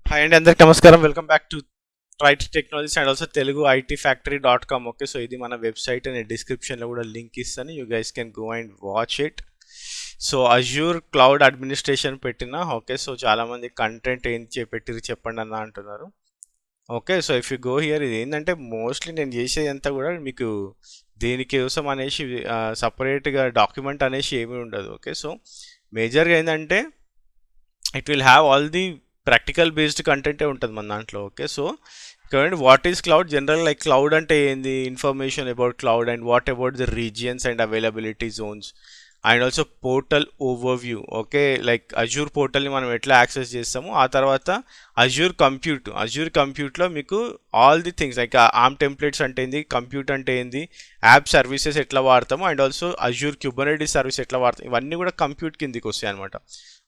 Hi అండి, అందరికి నమస్కారం. Welcome back to Trait technologies and also Telugu ITfactory.com. Okay, so ఇది మన వెబ్సైట్. నేను డిస్క్రిప్షన్లో కూడా లింక్ ఇస్తాను. You guys can go and watch it. So azure cloud administration పెట్టిన. ఓకే, సో చాలామంది కంటెంట్ ఏం పెట్టిరు చెప్పండి అన్న అంటున్నారు. Okay, so if you go here, ఇది ఏంటంటే మోస్ట్లీ నేను చేసేదంతా కూడా మీకు దేనికోసం అనేసి సపరేట్గా డాక్యుమెంట్ అనేసి ఏమీ ఉండదు. ఓకే, సో మేజర్గా ఏంటంటే it will have all the practical based కంటెంటే ఉంటుంది మన దాంట్లో. ఓకే, సో ఇక్కడ what is cloud, general like cloud అంటే ఏంది, information about cloud and what about the regions and availability zones and also portal overview. Okay, like Azure పోర్టల్ని మనం ఎట్లా యాక్సెస్ చేస్తాము. ఆ తర్వాత అజ్యూర్ కంప్యూట్లో మీకు all the things like ARM templates అంటే ఏంది, కంప్యూట్ అంటే ఏంది, యాప్ సర్వీసెస్ ఎట్లా వాడతాము and also Azure Kubernetes service ఎట్లా వాడతాం, ఇవన్నీ కూడా కంప్యూట్ కిందికి వస్తాయి అనమాట.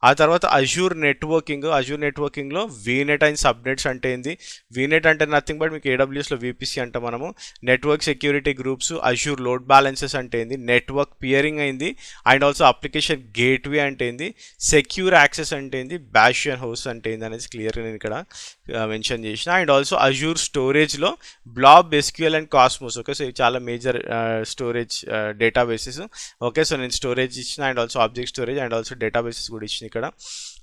ఆ తర్వాత అజ్యూర్ నెట్వర్కింగ్లో వీనెట్ అండ్ సబ్నెట్స్ అంటే ఏంది, వీనెట్ అంటే నథింగ్ బట్ మీకు AWSలో VPC అంటాం మనము. Network security groups, Azure load balances అంటే ఏంది, నెట్వర్క్ పియరింగ్ అయింది అండ్ ఆల్సో అప్లికేషన్ గేట్వే అంటే ఏంది, సెక్యూర్ యాక్సెస్ అంటే ఏంది, బ్యాషియన్ హోస్ట్ అంటే ఏంది అనేది క్లియర్గా నేను ఇక్కడ మెన్షన్ చేసిన. అండ్ ఆల్సో అజ్యూర్ స్టోరేజ్లో blob, SQL and cosmos. Okay, so ఇవి చాలా major storage databases. Okay, so నేను స్టోరేజ్ ఇచ్చిన and also object storage and also databases కూడా ఇచ్చిన ఇక్కడ.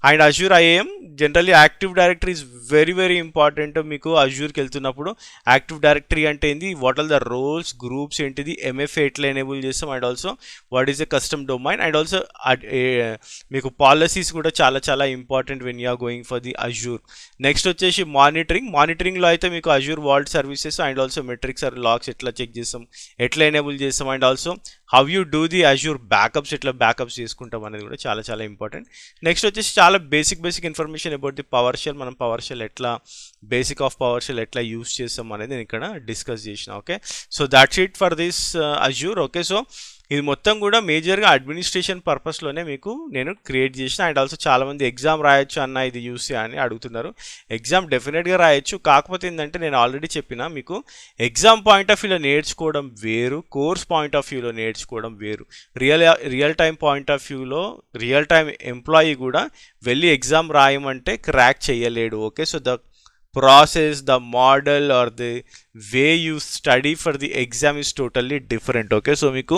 And Azure IAM, generally active directory is very very important. మీకు అజ్యూర్కి వెళ్తున్నప్పుడు యాక్టివ్ డైరెక్టరీ అంటే ఏంది, what are the roles, groups ఏంటిది, MFA ఎట్లా ఎనేబుల్ చేస్తాం and also what is the custom domain and also మీకు పాలసీస్ కూడా చాలా చాలా important when you are going for the Azure. Next వచ్చేసి మానిటరింగ్లో అయితే మీకు Azure vault services and also metrics or logs ఎట్లా చెక్ చేస్తాం, ఎట్లా ఎనేబుల్ చేస్తాం and also how you do the Azure backups, ఎట్లా బ్యాకప్స్ చేసుకుంటాం అనేది కూడా చాలా చాలా ఇంపార్టెంట్. నెక్స్ట్ వచ్చేసి చాలా basic information about the PowerShell, మనం పవర్ షెల్ ఎట్లా, బేసిక్ ఆఫ్ పవర్ షెల్ ఎట్లా యూస్ చేస్తాం అనేది నేను ఇక్కడ డిస్కస్ చేసిన. Okay, so that's it for this Azure. Okay, so ఇది మొత్తం కూడా మేజర్గా అడ్మినిస్ట్రేషన్ పర్పస్లోనే మీకు నేను క్రియేట్ చేసిన. అండ్ ఆల్సో చాలామంది ఎగ్జామ్ రాయొచ్చు అన్న ఇది యూస్ అని అడుగుతున్నారు. ఎగ్జామ్ డెఫినెట్గా రాయొచ్చు, కాకపోతే ఏంటంటే నేను ఆల్రెడీ చెప్పిన మీకు ఎగ్జామ్ పాయింట్ ఆఫ్ వ్యూలో నేర్చుకోవడం వేరు, కోర్స్ పాయింట్ ఆఫ్ వ్యూలో నేర్చుకోవడం వేరు. రియల్ టైం పాయింట్ ఆఫ్ వ్యూలో రియల్ టైం ఎంప్లాయీ కూడా వెళ్ళి ఎగ్జామ్ రాయమంటే క్రాక్ చేయలేడు. Okay, so the process, the model or the way you study for the exam is totally different. Okay, so మీకు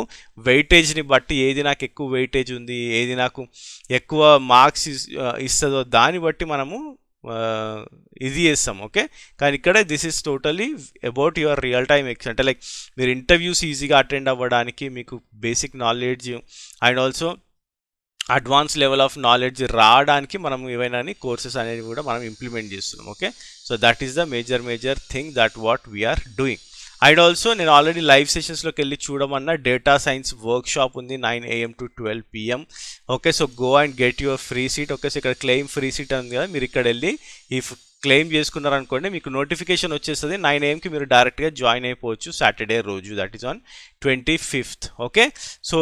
వెయిటేజ్ని బట్టి ఏది నాకు ఎక్కువ వెయిటేజ్ ఉంది, ఏది నాకు ఎక్కువ మార్క్స్ ఇస్తుందో దాన్ని బట్టి మనము ఇది చేస్తాం. ఓకే, కానీ ఇక్కడ this is totally about your real time అంటే లైక్ మీరు ఇంటర్వ్యూస్ ఈజీగా అటెండ్ అవ్వడానికి మీకు basic knowledge and also advance level of knowledge రావడానికి మనం ఏవైనా కోర్సెస్ అనేవి కూడా మనం ఇంప్లిమెంట్ చేస్తున్నాం. Okay, so that is the major thing that what we are doing. And also నేను ఆల్రెడీ లైవ్ సెషన్స్లోకి వెళ్ళి చూడమన్నా డేటా సైన్స్ వర్క్ షాప్ ఉంది 9 AM to 12 PM. Okay, so go and get your free seat. Okay, so ఇక్కడ claim free seat ఉంది కదా, మీరు ఇక్కడ వెళ్ళి ఈ క్లెయిమ్ చేసుకున్నారనుకోండి మీకు నోటిఫికేషన్ వచ్చేస్తుంది. 9 AMకి మీరు డైరెక్ట్గా జాయిన్ అయిపోవచ్చు సాటర్డే రోజు, that is on 25th. Okay, so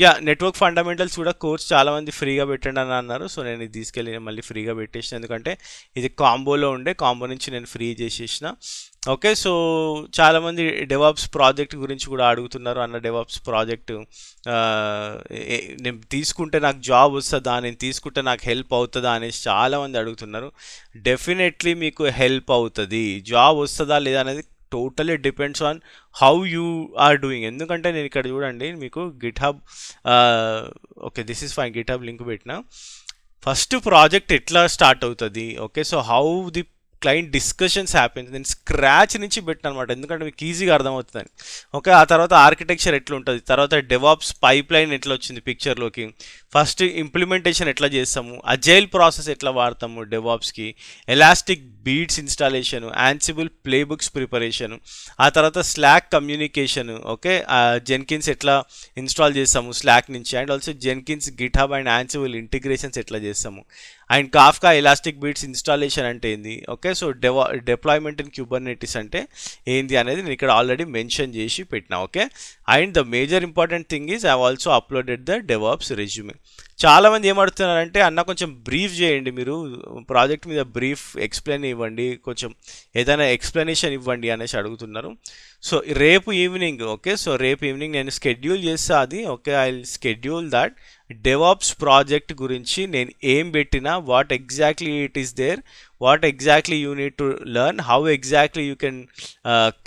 yeah network fundamentals కూడా కోర్స్ చాలామంది ఫ్రీగా పెట్టండి అని అన్నారు. సో నేను ఇది తీసుకెళ్ళి మళ్ళీ ఫ్రీగా పెట్టేసిన, ఎందుకంటే ఇది కాంబోలో ఉండే, కాంబో నుంచి నేను ఫ్రీ చేసేసిన. ఓకే, సో చాలామంది డెవాప్స్ ప్రాజెక్ట్ గురించి కూడా అడుగుతున్నారు. అన్న డెవాప్స్ ప్రాజెక్ట్ నేను తీసుకుంటే నాకు జాబ్ వస్తుందా, నేను తీసుకుంటే నాకు హెల్ప్ అవుతుందా అనేసి చాలామంది అడుగుతున్నారు. డెఫినెట్లీ మీకు హెల్ప్ అవుతుంది. జాబ్ వస్తుందా లేదా అనేది totally depends on how you are doing. ఎందుకంటే నేను ఇక్కడ చూడండి మీకు GitHub, okay this is fine, GitHub link పెట్టిన. ఫస్ట్ ప్రాజెక్ట్ ఎట్లా స్టార్ట్ అవుతుంది. Okay, so how the client discussions happens, నేను స్క్రాచ్ నుంచి పెట్టిన అనమాట, ఎందుకంటే మీకు ఈజీగా అర్థమవుతుందని. ఓకే, ఆ తర్వాత ఆర్కిటెక్చర్ ఎట్లా ఉంటుంది, తర్వాత డెవాప్స్ పైప్ లైన్ ఎట్లా వచ్చింది పిక్చర్లోకి, ఫస్ట్ ఇంప్లిమెంటేషన్ ఎట్లా చేస్తాము, అజైల్ ప్రాసెస్ ఎట్లా వాడతాము డెవాప్స్కి, elastic beats installation, Ansible playbooks preparation, ఆ తర్వాత స్లాక్ కమ్యూనికేషను. ఓకే, జెన్కిన్స్ ఎట్లా ఇన్స్టాల్ చేస్తాము స్లాక్ నుంచి, and also Jenkins GitHub and Ansible integrations ఎట్లా చేస్తాము, and Kafka elastic beats installation అంటే ఏంది. Okay, so deployment in Kubernetes అంటే ఏంది అనేది నేను ఇక్కడ ఆల్రెడీ మెన్షన్ చేసి పెట్టినా. Okay, and the major important thing is I also uploaded the DevOps resume. చాలామంది ఏమడుతున్నారంటే అన్న కొంచెం బ్రీఫ్ చేయండి, మీరు ప్రాజెక్ట్ మీద బ్రీఫ్ ఎక్స్ప్లెయిన్ ఇవ్వండి, కొంచెం ఏదైనా ఎక్స్ప్లెనేషన్ ఇవ్వండి అనేసి అడుగుతున్నారు. సో రేపు ఈవినింగ్, ఓకే, సో రేపు ఈవినింగ్ నేను స్కెడ్యూల్ చేస్తా అది. Okay, I will schedule that DevOps project గురించి నేను ఏం పెట్టినా what exactly it is there, what exactly you need to learn, how exactly you can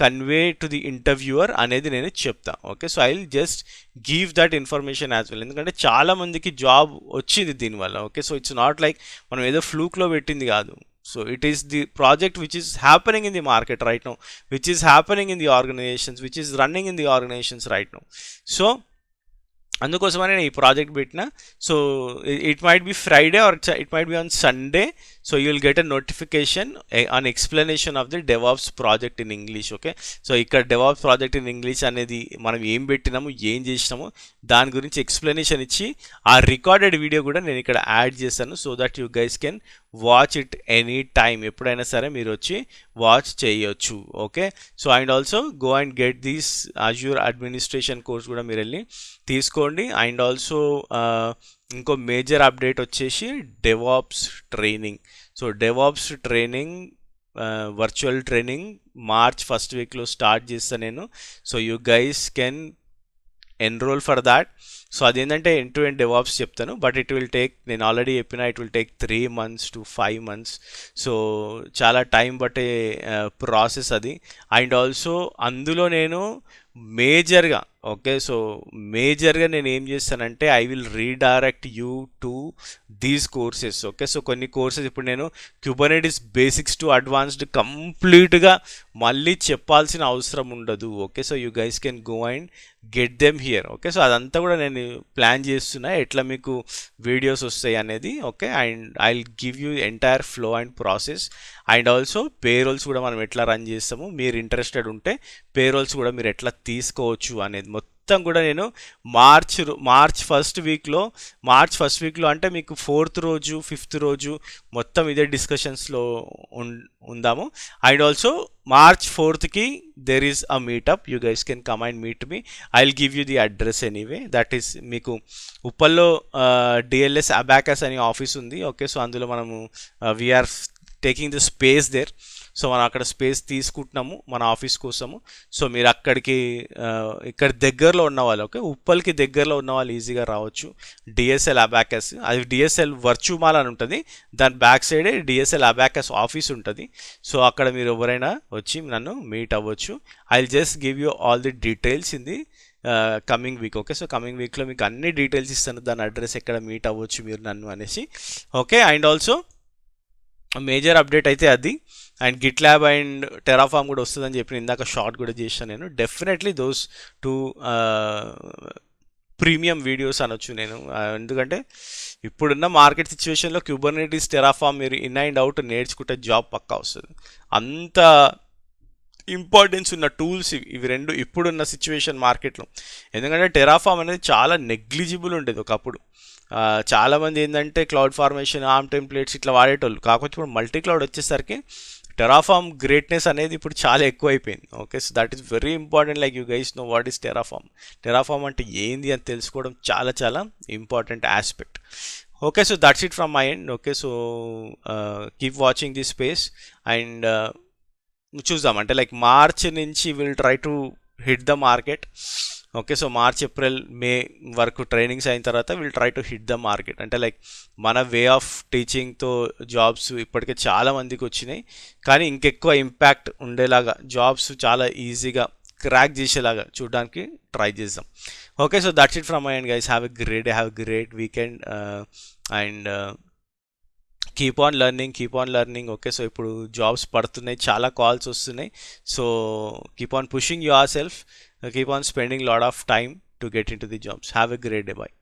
convey to the interviewer అనేది నేను చెప్తా. Okay, so I will just give that information as well. ఎందుకంటే చాలామందికి job వచ్చింది దీనివల్ల. Okay, so it's not like మనం ఏదో ఫ్లూక్లో పెట్టింది కాదు. So it is the project which is happening in the market right now, which is happening in the organizations, which is running in the organizations right now. So అందుకోసమనే నేను ఈ project పెట్టిన. So it might be Friday or it might be on Sunday. So you will get a notification on explanation of the DevOps project in English. Okay, so ఇక్కడ DevOps project in English అనేది మనం ఏం పెట్టినాము, ఏం చేసినాము దాని గురించి explanation ఇచ్చి ఆ రికార్డెడ్ వీడియో కూడా నేను ఇక్కడ యాడ్ చేశాను. So that you guys can watch it any time, ఎప్పుడైనా సరే మీరు వచ్చి వాచ్ చేయొచ్చు. Okay, so and also go and get these Azure administration course కూడా మీరు వెళ్ళి తీసుకోండి. అండ్ ఆల్సో ఇంకో మేజర్ అప్డేట్ వచ్చేసి DevOps training. So DevOps training virtual training March first వీక్లో స్టార్ట్ చేస్తాను నేను. So you guys can enrol for that. So అదేంటంటే ఎండ్ టు ఎండ్ డెవాప్స్ చెప్తాను, బట్ ఇట్ విల్ టేక్, నేను ఆల్రెడీ చెప్పిన, it will take 3 months to 5 months. So చాలా time పట్టే process అది. అండ్ ఆల్సో అందులో నేను మేజర్గా, ఓకే, సో మేజర్గా నేను ఏం చేస్తానంటే I will redirect you to these courses. Okay, so కొన్ని కోర్సెస్ ఇప్పుడు నేను క్యూబర్నెటిస్ బేసిక్స్ టు అడ్వాన్స్డ్ కంప్లీట్గా మళ్ళీ చెప్పాల్సిన అవసరం ఉండదు. Okay, so you guys can go and get them here. Okay, so అదంతా కూడా నేను ప్లాన్ చేస్తున్నా ఎట్లా మీకు వీడియోస్ వస్తాయి అనేది. Okay, and I will give you entire flow and process. And also payrolls కూడా మనం ఎట్లా రన్ చేస్తాము, మీరు ఇంట్రెస్టెడ్ ఉంటే పేరోల్స్ కూడా మీరు ఎట్లా తీసుకోవచ్చు అనేది మొత్తం కూడా నేను మార్చ్ ఫస్ట్ వీక్లో అంటే మీకు 4th రోజు 5th రోజు మొత్తం ఇదే డిస్కషన్స్లో ఉందాము. And also March 4th there is a meetup. You guys can come and meet me. I'll give you the address anyway. That is మీకు ఉప్పల్లో DLS Abacus అనే ఆఫీస్ ఉంది. ఓకే, సో అందులో మనము we are taking the space there. So మనం అక్కడ space తీసుకుంటున్నాము మన ఆఫీస్ కోసము. సో మీరు అక్కడికి ఇక్కడ దగ్గరలో ఉన్న వాళ్ళు, ఓకే, ఉప్పల్కి దగ్గరలో ఉన్న వాళ్ళు ఈజీగా రావచ్చు. డిఎస్ఎల్ అబాకస్, అది డిఎస్ఎల్ వర్చుమాల్ అని ఉంటుంది, దాని బ్యాక్ సైడే డిఎస్ఎల్ అబాకస్ ఆఫీస్ ఉంటుంది. సో అక్కడ మీరు ఎవరైనా వచ్చి నన్ను మీట్ అవ్వచ్చు. I will just give you all the details in the coming week. Okay, so coming వీక్లో మీకు అన్ని డీటెయిల్స్ ఇస్తాను, దాని అడ్రస్ ఎక్కడ మీట్ అవ్వచ్చు మీరు నన్ను అనేసి. Okay, and also major update అయితే అది. And Git lab and Terraform కూడా వస్తుందని చెప్పి ఇందాక షార్ట్ కూడా చేశాను నేను. డెఫినెట్లీ దోస్ 2 ప్రీమియం వీడియోస్ అనొచ్చు నేను. ఎందుకంటే ఇప్పుడున్న మార్కెట్ సిచ్యువేషన్లో క్యూబర్నెటిస్ టెరాఫామ్ మీరు ఇన్ అండ్ అవుట్ నేర్చుకుంటే జాబ్ పక్కా వస్తుంది. అంత ఇంపార్టెన్స్ ఉన్న టూల్స్ ఇవి రెండు ఇప్పుడున్న సిచ్యువేషన్ మార్కెట్లో. ఎందుకంటే టెరాఫామ్ అనేది చాలా నెగ్లిజిబుల్ ఉండేది ఒకప్పుడు. చాలామంది ఏంటంటే క్లౌడ్ ఫార్మేషన్, ఆర్మ్ టెంప్లేట్స్ ఇట్లా వాడేటోళ్ళు. కాకపోతే ఇప్పుడు మల్టీ క్లౌడ్ వచ్చేసరికి టెరాఫామ్ గ్రేట్నెస్ అనేది ఇప్పుడు చాలా ఎక్కువ అయిపోయింది. Okay, so that is very important. Like you guys know what is Terraform అంటే ఏంది అని తెలుసుకోవడం చాలా చాలా important aspect. Okay, so that's it from my end. Okay, so keep watching this space and చూద్దాం. అంటే లైక్ మార్చ్ నుంచి will try to hit the market. Okay, so March April May వరకు ట్రైనింగ్స్ అయిన తర్వాత will try to hit the market. అంటే like మన way of టీచింగ్తో jobs ఇప్పటికే చాలా మందికి వచ్చినాయి, కానీ ఇంకెక్కువ ఇంపాక్ట్ ఉండేలాగా జాబ్స్ చాలా ఈజీగా క్రాక్ చేసేలాగా చూడడానికి ట్రై చేద్దాం. Okay, so that's it from my end guys. Have a great day, have a great weekend and keep on learning. Okay, so ఇప్పుడు జాబ్స్ పడుతున్నాయి, చాలా కాల్స్ వస్తున్నాయి. So keep on pushing your self, keep on spending a lot of time to get into the jobs. Have a great day. Bye.